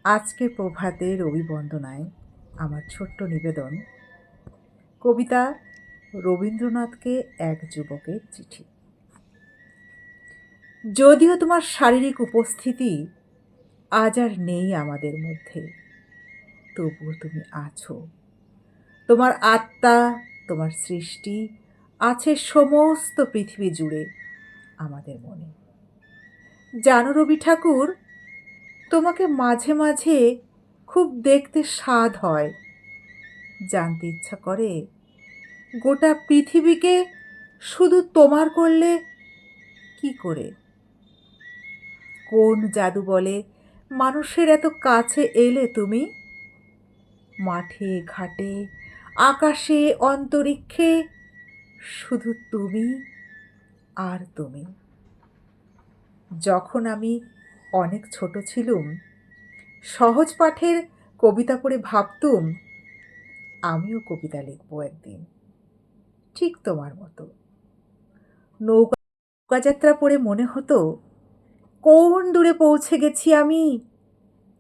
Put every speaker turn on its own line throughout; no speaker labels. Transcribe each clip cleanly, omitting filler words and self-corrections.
আজকে প্রভাতে রবিবন্দনায় আমার ছোট্ট নিবেদন, কবিতা রবীন্দ্রনাথকে এক যুবকের চিঠি। যদিও তোমার শারীরিক উপস্থিতি আজ আর নেই আমাদের মধ্যে, তবুও তুমি আছো। তোমার আত্মা, তোমার সৃষ্টি আছে সমস্ত পৃথিবী জুড়ে আমাদের মনে। জানো রবি ঠাকুর, তোমাকে মাঝে মাঝে খুব দেখতে স্বাদ হয়। জানতে ইচ্ছা করে গোটা পৃথিবীকে শুধু তোমার করলে কি করে? কোন জাদু বলে মানুষের এত কাছে এলে তুমি? মাঠে ঘাটে আকাশে অন্তরিক্ষে শুধু তুমি আর তুমি। যখন আমি অনেক ছোট ছিলুম, সহজ পাঠের কবিতা পড়ে ভাবতুম আমিও কবিতা লিখব একদিন, ঠিক তোমার মতো। নৌকাযাত্রা পড়ে মনে হতো কোন দূরে পৌঁছে গেছি আমি।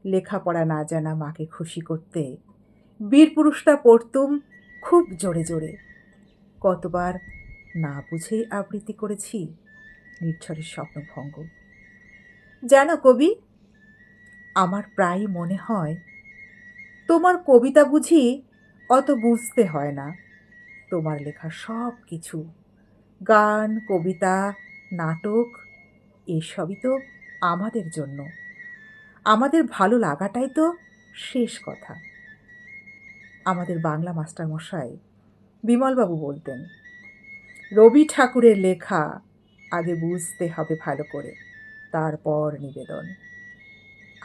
লেখাপড়া না জানা মাকে খুশি করতে বীরপুরুষটা পড়তুম খুব জোরে জোরে। কতবার না বুঝেই আবৃত্তি করেছি নির্ঝরের স্বপ্নভঙ্গ। জানো কবি, আমার প্রায় মনে হয় তোমার কবিতা বুঝি অত বুঝতে হয় না। তোমার লেখা সব কিছু, গান, কবিতা, নাটক, এসবই তো আমাদের জন্য। আমাদের ভালো লাগাটাই তো শেষ কথা। আমাদের বাংলা মাস্টারমশাই বিমলবাবু বলতেন, রবি ঠাকুরের লেখা আগে বুঝতে হবে ভালো করে, তারপর নিবেদন।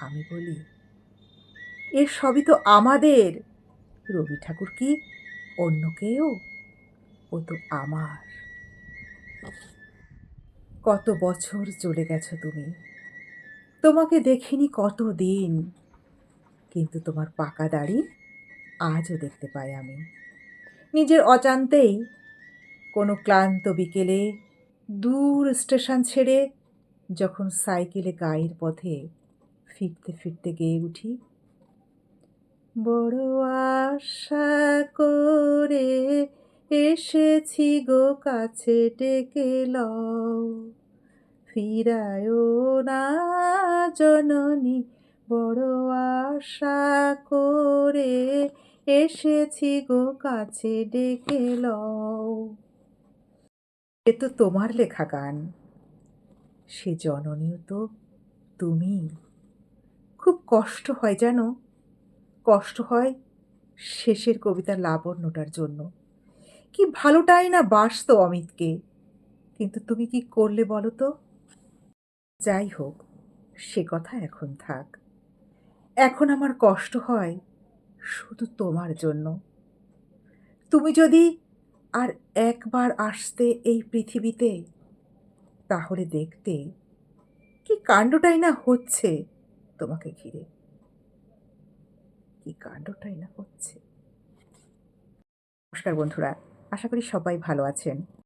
আমি বলি, এর সবই তো আমাদের। রবি ঠাকুর কি অন্য কেউ? ও তো আমার। কত বছর চলে গেছো তুমি, তোমাকে দেখিনি কত দিন, কিন্তু তোমার পাকা দাড়ি আজও দেখতে পাই আমি। নিজের অজান্তেই কোনো ক্লান্ত বিকেলে দূর স্টেশন ছেড়ে যখন সাইকেলে গায়ের পথে ফিরতে ফিরতে গেয়ে উঠি, বড় আশা করে এসেছি গো কাছে ডেকে লও, ফিরায়ও না জননী, বড় আশা করে এসেছি গো কাছে ডেকে লও। এ তো তোমার লেখা গান, সে জননীও তো তুমি। খুব কষ্ট হয় জানো, কষ্ট হয় শেষের কবিতার লাবণ্যটার জন্য। কি ভালোটাই না বাসতো অমিতকে, কিন্তু তুমি কি করলে বলো তো? যাই হোক, সে কথা এখন থাক। এখন আমার কষ্ট হয় শুধু তোমার জন্য। তুমি যদি আর একবার আসতে এই পৃথিবীতে, তাহলে দেখতে কি কাণ্ডটাই না হচ্ছে তোমাকে ঘিরে, কি কাণ্ডটাই না হচ্ছে। নমস্কার বন্ধুরা, আশা করি সবাই ভালো আছেন।